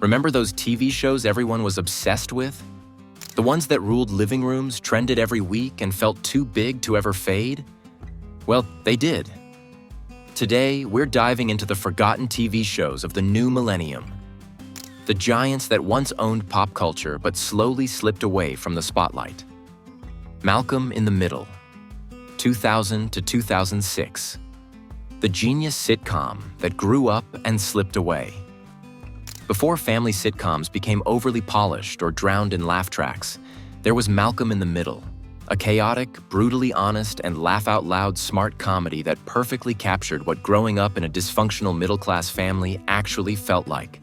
Remember those TV shows everyone was obsessed with? The ones that ruled living rooms, trended every week, and felt too big to ever fade? Well, they did. Today, we're diving into the forgotten TV shows of the new millennium. The giants that once owned pop culture but slowly slipped away from the spotlight. Malcolm in the Middle, 2000 to 2006. The genius sitcom that grew up and slipped away. Before family sitcoms became overly polished or drowned in laugh tracks, there was Malcolm in the Middle, a chaotic, brutally honest, and laugh-out-loud smart comedy that perfectly captured what growing up in a dysfunctional middle-class family actually felt like.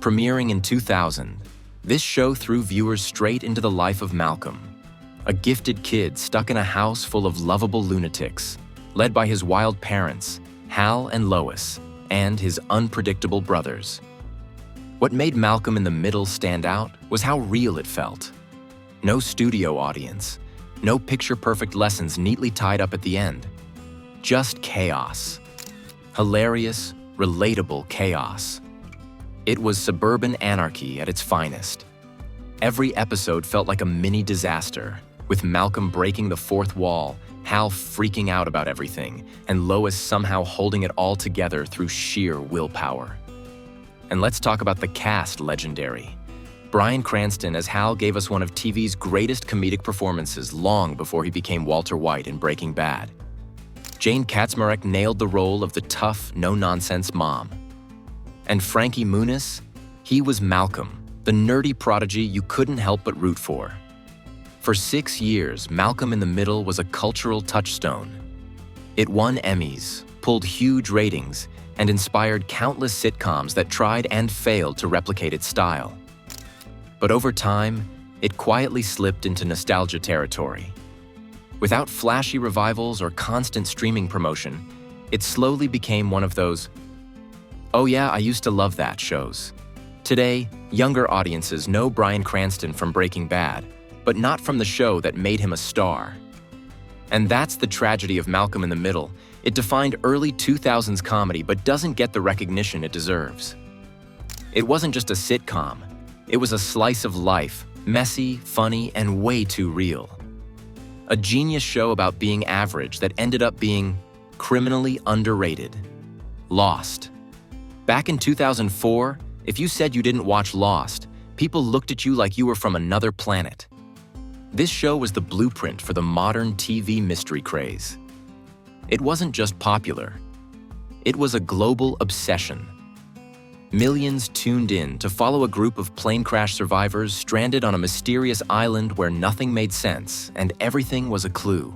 Premiering in 2000, this show threw viewers straight into the life of Malcolm, a gifted kid stuck in a house full of lovable lunatics, led by his wild parents, Hal and Lois, and his unpredictable brothers. What made Malcolm in the Middle stand out was how real it felt. No studio audience, no picture-perfect lessons neatly tied up at the end. Just chaos. Hilarious, relatable chaos. It was suburban anarchy at its finest. Every episode felt like a mini disaster, with Malcolm breaking the fourth wall, Hal freaking out about everything, and Lois somehow holding it all together through sheer willpower. And let's talk about the cast legendary. Bryan Cranston as Hal gave us one of TV's greatest comedic performances long before he became Walter White in Breaking Bad. Jane Kaczmarek nailed the role of the tough, no-nonsense mom. And Frankie Muniz, he was Malcolm, the nerdy prodigy you couldn't help but root for. For 6 years, Malcolm in the Middle was a cultural touchstone. It won Emmys, pulled huge ratings, and inspired countless sitcoms that tried and failed to replicate its style. But over time, it quietly slipped into nostalgia territory. Without flashy revivals or constant streaming promotion, it slowly became one of those, "Oh yeah, I used to love that" shows. Today, younger audiences know Bryan Cranston from Breaking Bad, but not from the show that made him a star. And that's the tragedy of Malcolm in the Middle. It defined early 2000s comedy but doesn't get the recognition it deserves. It wasn't just a sitcom. It was a slice of life, messy, funny, and way too real. A genius show about being average that ended up being criminally underrated. Lost. Back in 2004, if you said you didn't watch Lost, people looked at you like you were from another planet. This show was the blueprint for the modern TV mystery craze. It wasn't just popular. It was a global obsession. Millions tuned in to follow a group of plane crash survivors stranded on a mysterious island where nothing made sense and everything was a clue.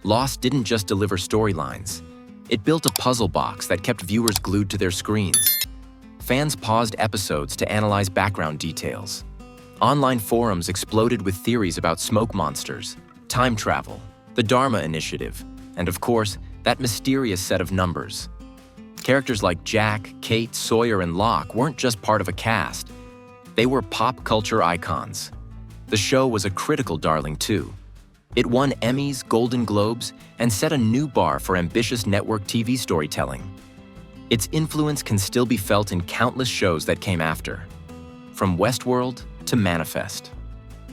Lost didn't just deliver storylines. It built a puzzle box that kept viewers glued to their screens. Fans paused episodes to analyze background details. Online forums exploded with theories about smoke monsters, time travel, the Dharma Initiative, and of course, that mysterious set of numbers. Characters like Jack, Kate, Sawyer, and Locke weren't just part of a cast. They were pop culture icons. The show was a critical darling too. It won Emmys, Golden Globes, and set a new bar for ambitious network TV storytelling. Its influence can still be felt in countless shows that came after. From Westworld to Manifest.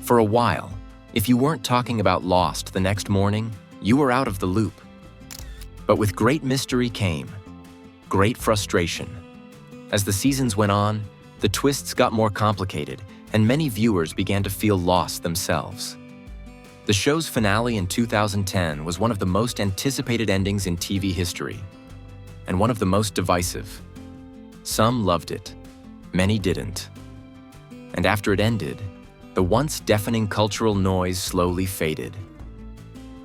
For a while, if you weren't talking about Lost the next morning, you were out of the loop. But with great mystery came great frustration. As the seasons went on, the twists got more complicated, and many viewers began to feel lost themselves. The show's finale in 2010 was one of the most anticipated endings in TV history, and one of the most divisive. Some loved it, many didn't. And after it ended, the once deafening cultural noise slowly faded.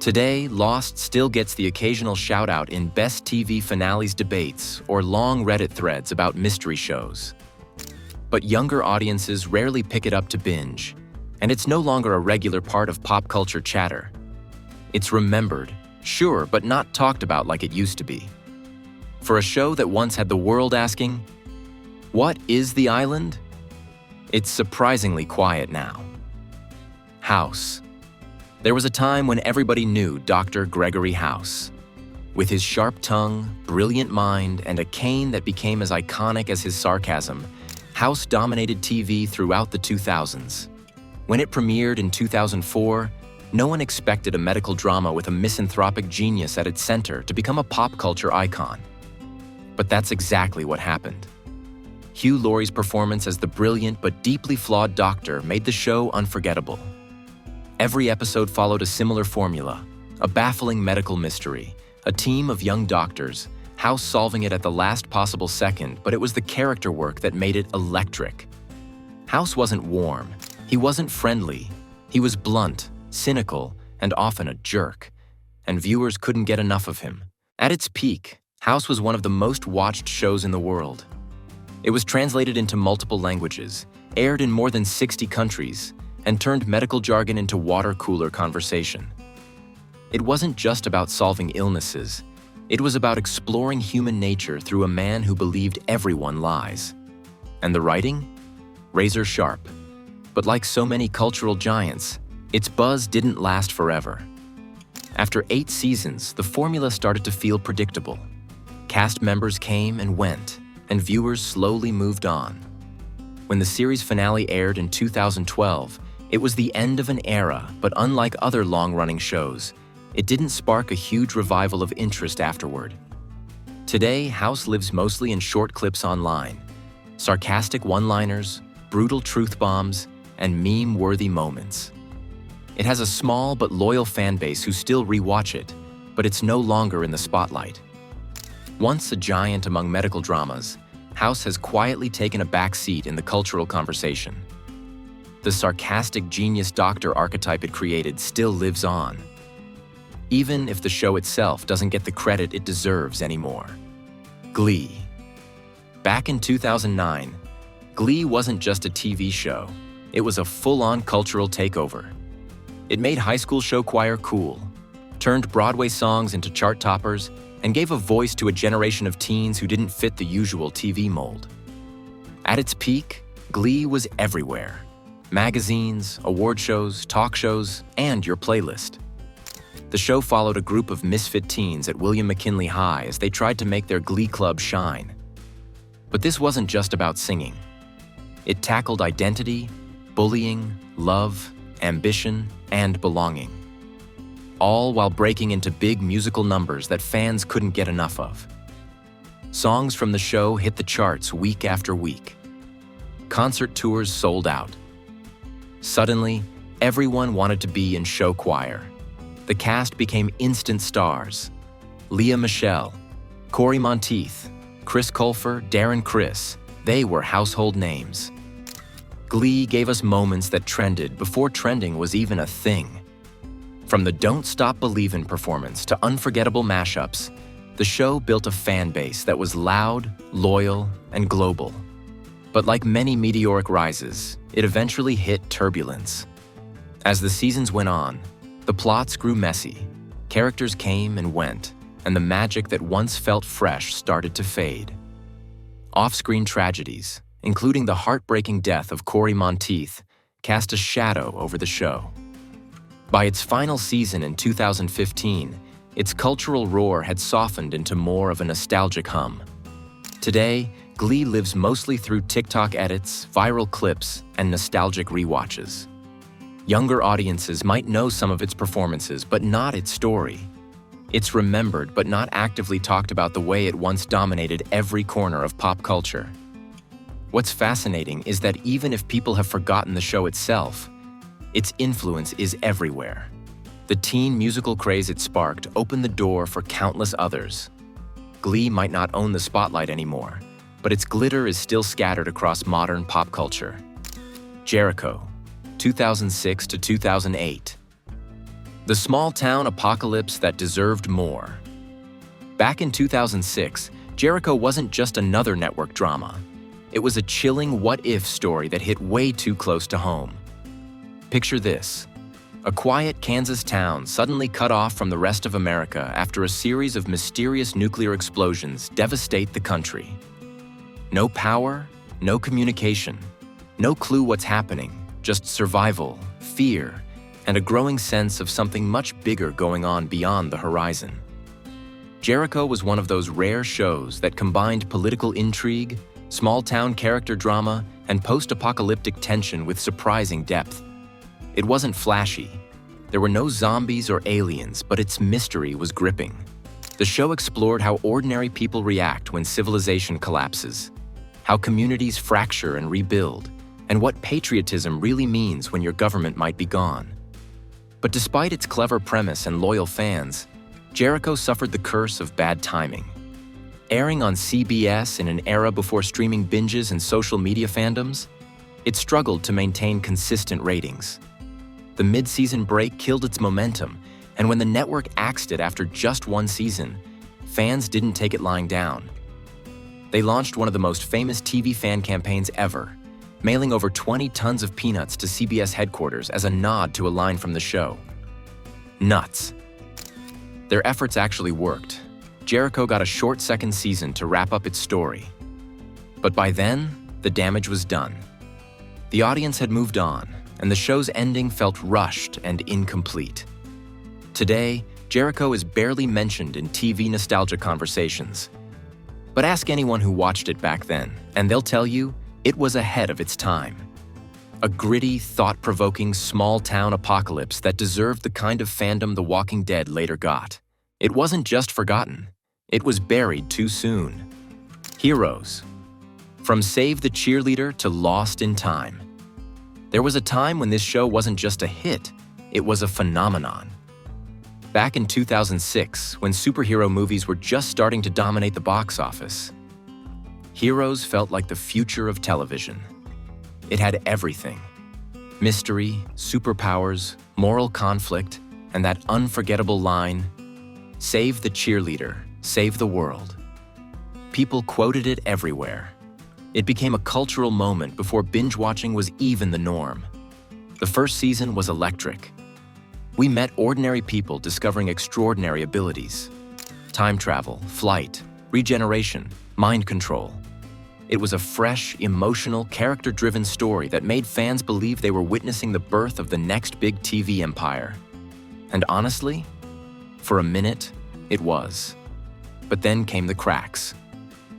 Today, Lost still gets the occasional shout-out in Best TV Finales debates or long Reddit threads about mystery shows. But younger audiences rarely pick it up to binge, and it's no longer a regular part of pop culture chatter. It's remembered, sure, but not talked about like it used to be. For a show that once had the world asking, "What is the island?" It's surprisingly quiet now. House. There was a time when everybody knew Dr. Gregory House. With his sharp tongue, brilliant mind, and a cane that became as iconic as his sarcasm, House dominated TV throughout the 2000s. When it premiered in 2004, no one expected a medical drama with a misanthropic genius at its center to become a pop culture icon. But that's exactly what happened. Hugh Laurie's performance as the brilliant but deeply flawed doctor made the show unforgettable. Every episode followed a similar formula, a baffling medical mystery, a team of young doctors, House solving it at the last possible second, but it was the character work that made it electric. House wasn't warm, he wasn't friendly, he was blunt, cynical, and often a jerk, and viewers couldn't get enough of him. At its peak, House was one of the most watched shows in the world. It was translated into multiple languages, aired in more than 60 countries, and turned medical jargon into water-cooler conversation. It wasn't just about solving illnesses, it was about exploring human nature through a man who believed everyone lies. And the writing? Razor sharp. But like so many cultural giants, its buzz didn't last forever. After 8 seasons, the formula started to feel predictable. Cast members came and went, and viewers slowly moved on. When the series finale aired in 2012, it was the end of an era, but unlike other long-running shows, it didn't spark a huge revival of interest afterward. Today, House lives mostly in short clips online, sarcastic one-liners, brutal truth bombs, and meme-worthy moments. It has a small but loyal fan base who still rewatch it, but it's no longer in the spotlight. Once a giant among medical dramas, House has quietly taken a back seat in the cultural conversation. The sarcastic genius doctor archetype it created still lives on, even if the show itself doesn't get the credit it deserves anymore. Glee. Back in 2009, Glee wasn't just a TV show, it was a full-on cultural takeover. It made high school show choir cool, turned Broadway songs into chart toppers, and gave a voice to a generation of teens who didn't fit the usual TV mold. At its peak, Glee was everywhere. Magazines, award shows, talk shows, and your playlist. The show followed a group of misfit teens at William McKinley High as they tried to make their Glee club shine. But this wasn't just about singing. It tackled identity, bullying, love, ambition, and belonging, all while breaking into big musical numbers that fans couldn't get enough of. Songs from the show hit the charts week after week. Concert tours sold out. Suddenly, everyone wanted to be in show choir. The cast became instant stars. Leah Michele, Corey Monteith, Chris Colfer, Darren Criss, they were household names. Glee gave us moments that trended before trending was even a thing. From the Don't Stop Believin' performance to unforgettable mashups, the show built a fan base that was loud, loyal, and global. But like many meteoric rises, it eventually hit turbulence. As the seasons went on, the plots grew messy, characters came and went, and the magic that once felt fresh started to fade. Off-screen tragedies, including the heartbreaking death of Corey Monteith, cast a shadow over the show. By its final season in 2015, its cultural roar had softened into more of a nostalgic hum. Today, Glee lives mostly through TikTok edits, viral clips, and nostalgic rewatches. Younger audiences might know some of its performances, but not its story. It's remembered but not actively talked about the way it once dominated every corner of pop culture. What's fascinating is that even if people have forgotten the show itself, its influence is everywhere. The teen musical craze it sparked opened the door for countless others. Glee might not own the spotlight anymore, but its glitter is still scattered across modern pop culture. Jericho, 2006 to 2008. The small-town apocalypse that deserved more. Back in 2006, Jericho wasn't just another network drama. It was a chilling what-if story that hit way too close to home. Picture this. A quiet Kansas town suddenly cut off from the rest of America after a series of mysterious nuclear explosions devastate the country. No power, no communication, no clue what's happening, just survival, fear, and a growing sense of something much bigger going on beyond the horizon. Jericho was one of those rare shows that combined political intrigue, small-town character drama, and post-apocalyptic tension with surprising depth. It wasn't flashy. There were no zombies or aliens, but its mystery was gripping. The show explored how ordinary people react when civilization collapses, how communities fracture and rebuild, and what patriotism really means when your government might be gone. But despite its clever premise and loyal fans, Jericho suffered the curse of bad timing. Airing on CBS in an era before streaming binges and social media fandoms, it struggled to maintain consistent ratings. The mid-season break killed its momentum, and when the network axed it after just one season, fans didn't take it lying down. They launched one of the most famous TV fan campaigns ever, mailing over 20 tons of peanuts to CBS headquarters as a nod to a line from the show. Nuts. Their efforts actually worked. Jericho got a short second season to wrap up its story. But by then, the damage was done. The audience had moved on, and the show's ending felt rushed and incomplete. Today, Jericho is barely mentioned in TV nostalgia conversations. But ask anyone who watched it back then, and they'll tell you it was ahead of its time. A gritty, thought-provoking, small-town apocalypse that deserved the kind of fandom The Walking Dead later got. It wasn't just forgotten. It was buried too soon. Heroes. From Save the Cheerleader to Lost in Time. There was a time when this show wasn't just a hit, it was a phenomenon. Back in 2006, when superhero movies were just starting to dominate the box office, Heroes felt like the future of television. It had everything: mystery, superpowers, moral conflict, and that unforgettable line, "Save the cheerleader, save the world." People quoted it everywhere. It became a cultural moment before binge-watching was even the norm. The first season was electric. We met ordinary people discovering extraordinary abilities: time travel, flight, regeneration, mind control. It was a fresh, emotional, character-driven story that made fans believe they were witnessing the birth of the next big TV empire. And honestly, for a minute, it was. But then came the cracks.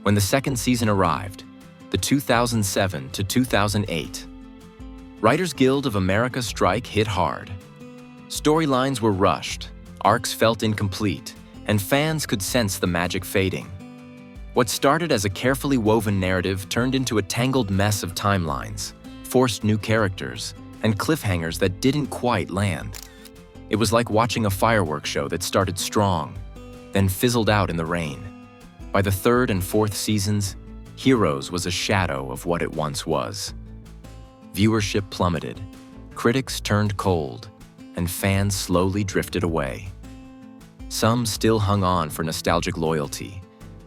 When the second season arrived, the 2007 to 2008 Writers Guild of America strike hit hard. Storylines were rushed, arcs felt incomplete, and fans could sense the magic fading. What started as a carefully woven narrative turned into a tangled mess of timelines, forced new characters, and cliffhangers that didn't quite land. It was like watching a fireworks show that started strong, then fizzled out in the rain. By the third and fourth seasons, Heroes was a shadow of what it once was. Viewership plummeted, critics turned cold, and fans slowly drifted away. Some still hung on for nostalgic loyalty,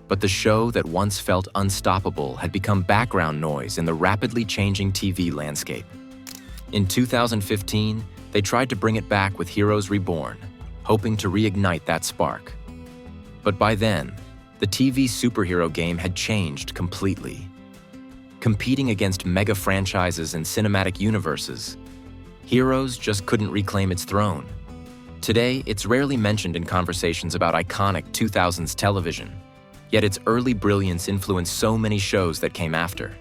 but the show that once felt unstoppable had become background noise in the rapidly changing TV landscape. In 2015, they tried to bring it back with Heroes Reborn, hoping to reignite that spark. But by then, the TV superhero game had changed completely. Competing against mega franchises and cinematic universes, Heroes just couldn't reclaim its throne. Today, it's rarely mentioned in conversations about iconic 2000s television, yet its early brilliance influenced so many shows that came after.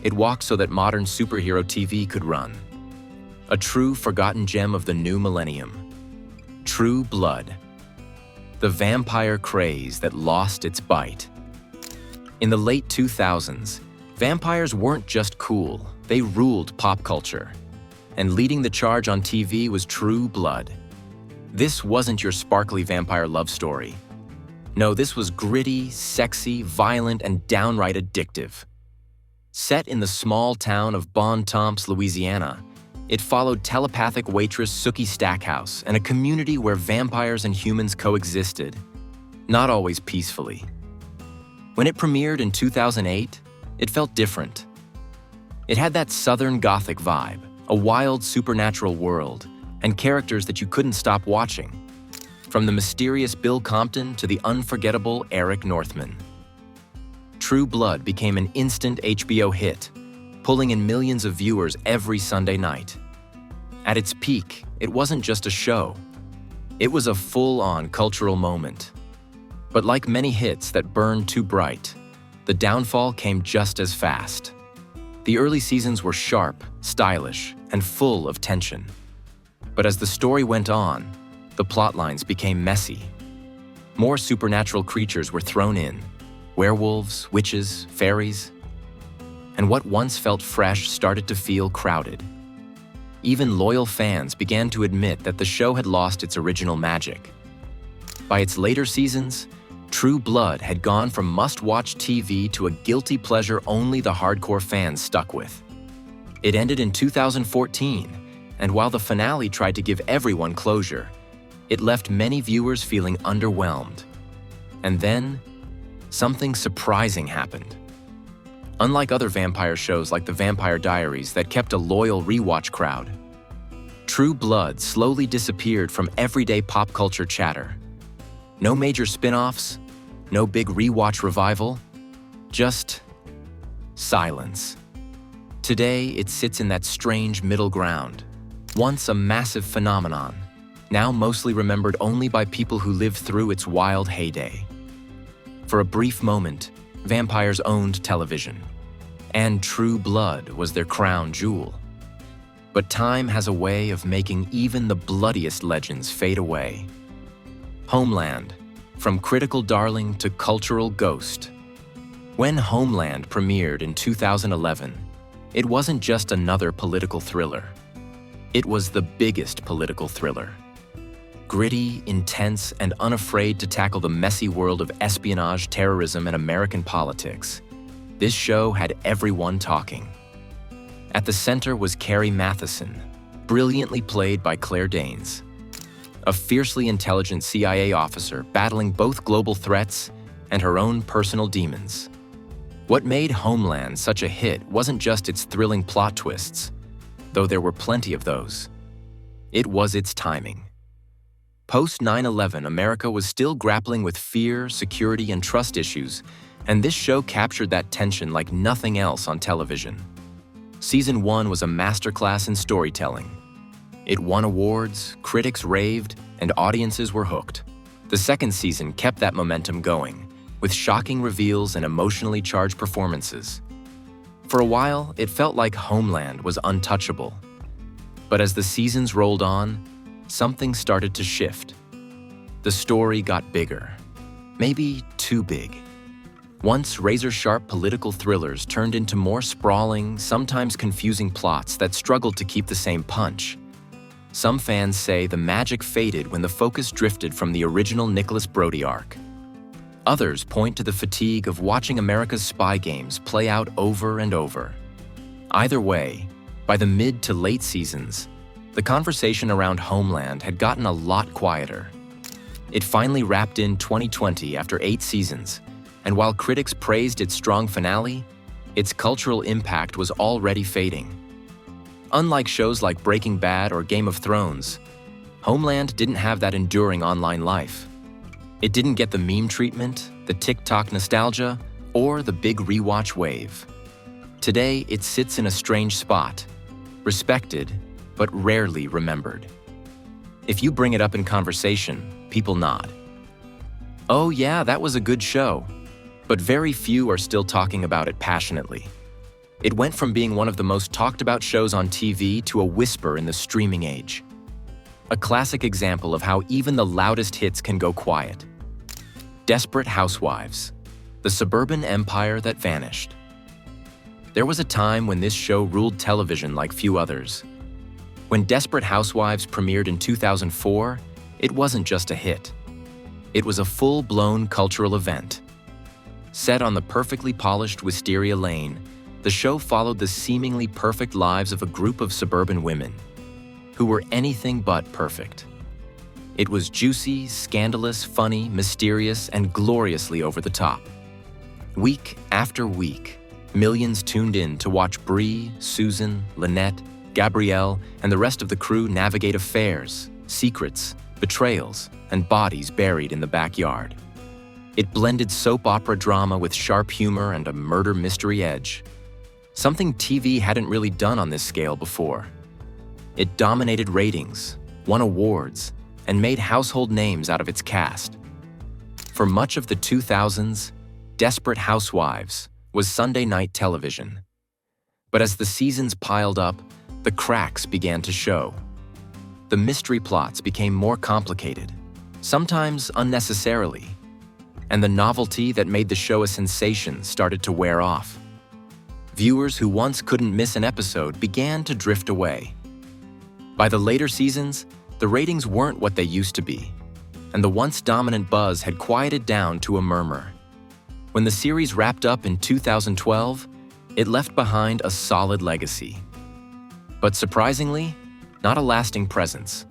It walked so that modern superhero TV could run. A true forgotten gem of the new millennium. True Blood. The vampire craze that lost its bite. In the late 2000s, vampires weren't just cool, they ruled pop culture. And leading the charge on TV was True Blood. This wasn't your sparkly vampire love story. No, this was gritty, sexy, violent, and downright addictive. Set in the small town of Bontemps, Louisiana, it followed telepathic waitress Sookie Stackhouse and a community where vampires and humans coexisted, not always peacefully. When it premiered in 2008, it felt different. It had that Southern Gothic vibe, a wild supernatural world, and characters that you couldn't stop watching. From the mysterious Bill Compton to the unforgettable Eric Northman. True Blood became an instant HBO hit, pulling in millions of viewers every Sunday night. At its peak, it wasn't just a show. It was a full-on cultural moment. But like many hits that burned too bright, the downfall came just as fast. The early seasons were sharp, stylish, and full of tension. But as the story went on, the plotlines became messy. More supernatural creatures were thrown in: werewolves, witches, fairies. And what once felt fresh started to feel crowded. Even loyal fans began to admit that the show had lost its original magic. By its later seasons, True Blood had gone from must-watch TV to a guilty pleasure only the hardcore fans stuck with. It ended in 2014, and while the finale tried to give everyone closure, it left many viewers feeling underwhelmed. And then, something surprising happened. Unlike other vampire shows like The Vampire Diaries that kept a loyal rewatch crowd, True Blood slowly disappeared from everyday pop culture chatter. No major spin-offs, no big rewatch revival, just silence. Today, it sits in that strange middle ground. Once a massive phenomenon, now mostly remembered only by people who lived through its wild heyday. For a brief moment, vampires owned television, and True Blood was their crown jewel. But time has a way of making even the bloodiest legends fade away. Homeland, from critical darling to cultural ghost. When Homeland premiered in 2011, it wasn't just another political thriller. It was the biggest political thriller. Gritty, intense, and unafraid to tackle the messy world of espionage, terrorism, and American politics, this show had everyone talking. At the center was Carrie Mathison, brilliantly played by Claire Danes, a fiercely intelligent CIA officer battling both global threats and her own personal demons. What made Homeland such a hit wasn't just its thrilling plot twists, though there were plenty of those. It was its timing. Post 9/11, America was still grappling with fear, security, and trust issues, and this show captured that tension like nothing else on television. Season 1 was a masterclass in storytelling. It won awards, critics raved, and audiences were hooked. The second season kept that momentum going, with shocking reveals and emotionally charged performances. For a while, it felt like Homeland was untouchable. But as the seasons rolled on, something started to shift. The story got bigger, maybe too big. Once razor-sharp political thrillers turned into more sprawling, sometimes confusing plots that struggled to keep the same punch. Some fans say the magic faded when the focus drifted from the original Nicholas Brody arc. Others point to the fatigue of watching America's spy games play out over and over. Either way, by the mid to late seasons, the conversation around Homeland had gotten a lot quieter. It finally wrapped in 2020 after 8 seasons, and while critics praised its strong finale, its cultural impact was already fading. Unlike shows like Breaking Bad or Game of Thrones, Homeland didn't have that enduring online life. It didn't get the meme treatment, the TikTok nostalgia, or the big rewatch wave. Today, it sits in a strange spot, respected, but rarely remembered. If you bring it up in conversation, people nod. Oh yeah, that was a good show. But very few are still talking about it passionately. It went from being one of the most talked about shows on TV to a whisper in the streaming age. A classic example of how even the loudest hits can go quiet. Desperate Housewives, the suburban empire that vanished. There was a time when this show ruled television like few others. When Desperate Housewives premiered in 2004, it wasn't just a hit. It was a full-blown cultural event. Set on the perfectly polished Wisteria Lane, the show followed the seemingly perfect lives of a group of suburban women who were anything but perfect. It was juicy, scandalous, funny, mysterious, and gloriously over the top. Week after week, millions tuned in to watch Bree, Susan, Lynette, Gabrielle, and the rest of the crew navigate affairs, secrets, betrayals, and bodies buried in the backyard. It blended soap opera drama with sharp humor and a murder mystery edge. Something TV hadn't really done on this scale before. It dominated ratings, won awards, and made household names out of its cast. For much of the 2000s, Desperate Housewives was Sunday night television. But as the seasons piled up, the cracks began to show. The mystery plots became more complicated, sometimes unnecessarily, and the novelty that made the show a sensation started to wear off. Viewers who once couldn't miss an episode began to drift away. By the later seasons, the ratings weren't what they used to be, and the once dominant buzz had quieted down to a murmur. When the series wrapped up in 2012, it left behind a solid legacy. But surprisingly, not a lasting presence.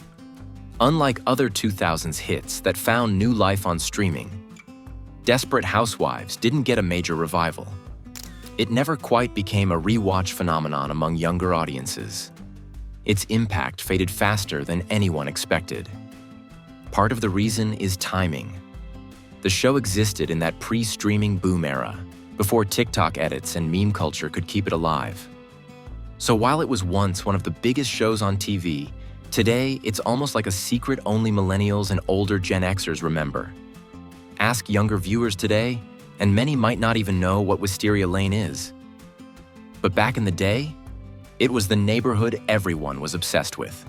Unlike other 2000s hits that found new life on streaming, Desperate Housewives didn't get a major revival. It never quite became a rewatch phenomenon among younger audiences. Its impact faded faster than anyone expected. Part of the reason is timing. The show existed in that pre-streaming boom era, before TikTok edits and meme culture could keep it alive. So while it was once one of the biggest shows on TV, today it's almost like a secret only millennials and older Gen Xers remember. Ask younger viewers today, and many might not even know what Wisteria Lane is. But back in the day, it was the neighborhood everyone was obsessed with.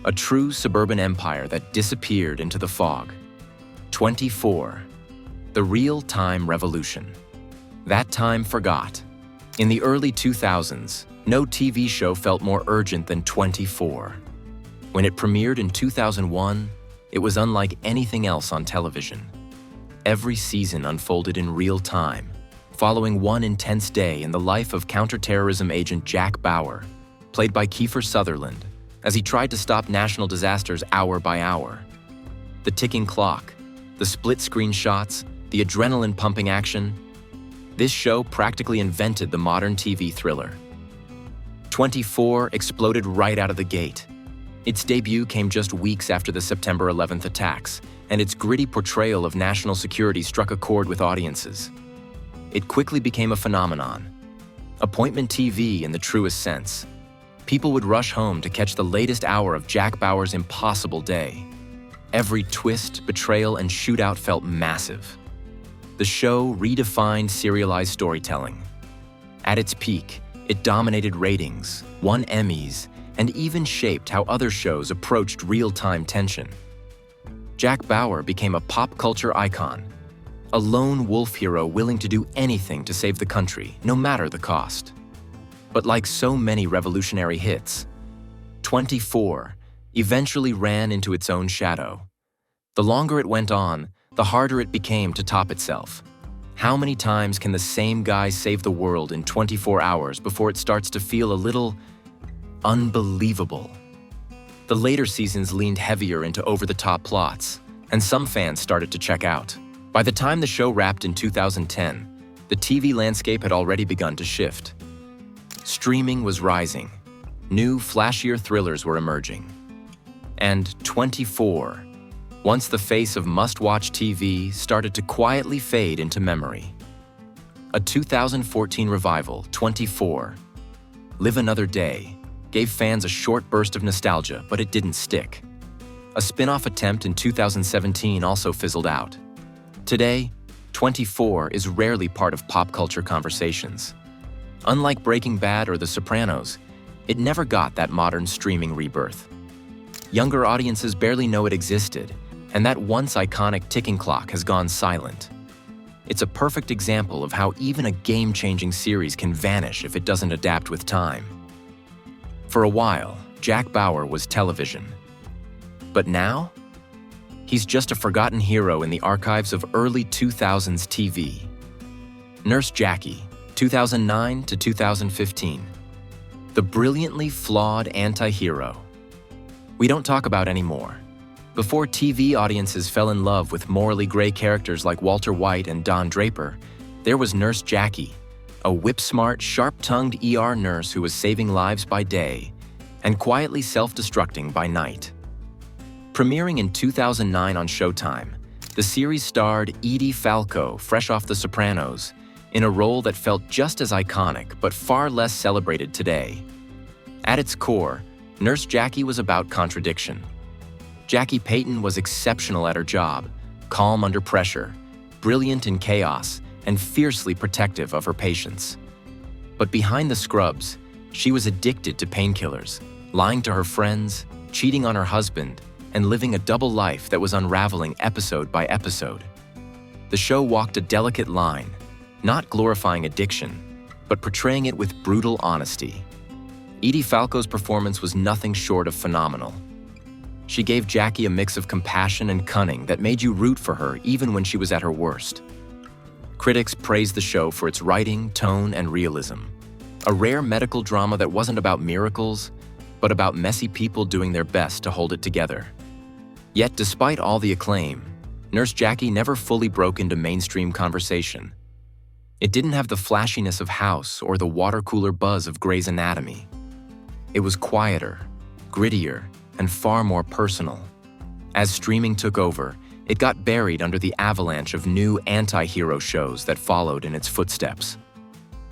A true suburban empire that disappeared into the fog. 24. The real-time revolution. That time forgot. In the early 2000s, no TV show felt more urgent than 24. When it premiered in 2001, it was unlike anything else on television. Every season unfolded in real time, following one intense day in the life of counterterrorism agent Jack Bauer, played by Kiefer Sutherland, as he tried to stop national disasters hour by hour. The ticking clock, the split-screen shots, the adrenaline-pumping action. This show practically invented the modern TV thriller. 24 exploded right out of the gate. Its debut came just weeks after the September 11th attacks, and its gritty portrayal of national security struck a chord with audiences. It quickly became a phenomenon. Appointment TV in the truest sense. People would rush home to catch the latest hour of Jack Bauer's impossible day. Every twist, betrayal, and shootout felt massive. The show redefined serialized storytelling. At its peak, it dominated ratings, won Emmys, and even shaped how other shows approached real-time tension. Jack Bauer became a pop culture icon, a lone wolf hero willing to do anything to save the country, no matter the cost. But like so many revolutionary hits, 24 eventually ran into its own shadow. The longer it went on, the harder it became to top itself. How many times can the same guy save the world in 24 hours before it starts to feel a little unbelievable? The later seasons leaned heavier into over-the-top plots, and some fans started to check out. By the time the show wrapped in 2010, the TV landscape had already begun to shift. Streaming was rising. New, flashier thrillers were emerging. And 24, once the face of must-watch TV, started to quietly fade into memory. A 2014 revival, 24, Live Another Day, gave fans a short burst of nostalgia, but it didn't stick. A spin-off attempt in 2017 also fizzled out. Today, 24 is rarely part of pop culture conversations. Unlike Breaking Bad or The Sopranos, it never got that modern streaming rebirth. Younger audiences barely know it existed, and that once iconic ticking clock has gone silent. It's a perfect example of how even a game-changing series can vanish if it doesn't adapt with time. For a while, Jack Bauer was television. But now? He's just a forgotten hero in the archives of early 2000s TV. Nurse Jackie, 2009 to 2015. The brilliantly flawed anti-hero. We don't talk about anymore. Before TV audiences fell in love with morally gray characters like Walter White and Don Draper, there was Nurse Jackie, a whip-smart, sharp-tongued ER nurse who was saving lives by day and quietly self-destructing by night. Premiering in 2009 on Showtime, the series starred Edie Falco, fresh off The Sopranos, in a role that felt just as iconic but far less celebrated today. At its core, Nurse Jackie was about contradiction. Jackie Payton was exceptional at her job, calm under pressure, brilliant in chaos, and fiercely protective of her patients. But behind the scrubs, she was addicted to painkillers, lying to her friends, cheating on her husband, and living a double life that was unraveling episode by episode. The show walked a delicate line, not glorifying addiction, but portraying it with brutal honesty. Edie Falco's performance was nothing short of phenomenal. She gave Jackie a mix of compassion and cunning that made you root for her even when she was at her worst. Critics praised the show for its writing, tone, and realism. A rare medical drama that wasn't about miracles, but about messy people doing their best to hold it together. Yet, despite all the acclaim, Nurse Jackie never fully broke into mainstream conversation. It didn't have the flashiness of House or the water cooler buzz of Grey's Anatomy. It was quieter, grittier, and far more personal. As streaming took over, it got buried under the avalanche of new anti-hero shows that followed in its footsteps.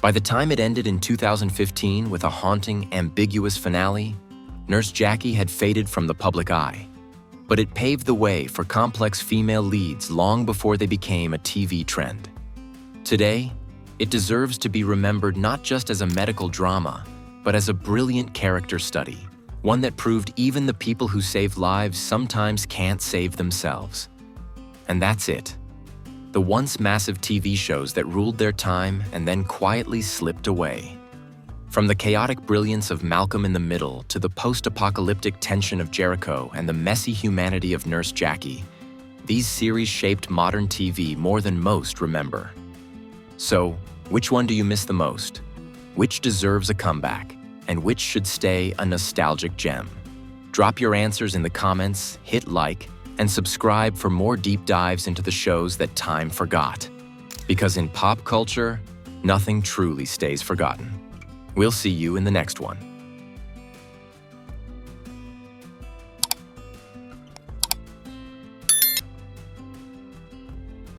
By the time it ended in 2015 with a haunting, ambiguous finale, Nurse Jackie had faded from the public eye. But it paved the way for complex female leads long before they became a TV trend. Today, it deserves to be remembered not just as a medical drama, but as a brilliant character study, one that proved even the people who save lives sometimes can't save themselves. And that's it. The once massive TV shows that ruled their time and then quietly slipped away. From the chaotic brilliance of Malcolm in the Middle to the post-apocalyptic tension of Jericho and the messy humanity of Nurse Jackie, these series shaped modern TV more than most remember. So, which one do you miss the most? Which deserves a comeback? And which should stay a nostalgic gem? Drop your answers in the comments, hit like, and subscribe for more deep dives into the shows that time forgot. Because in pop culture, nothing truly stays forgotten. We'll see you in the next one.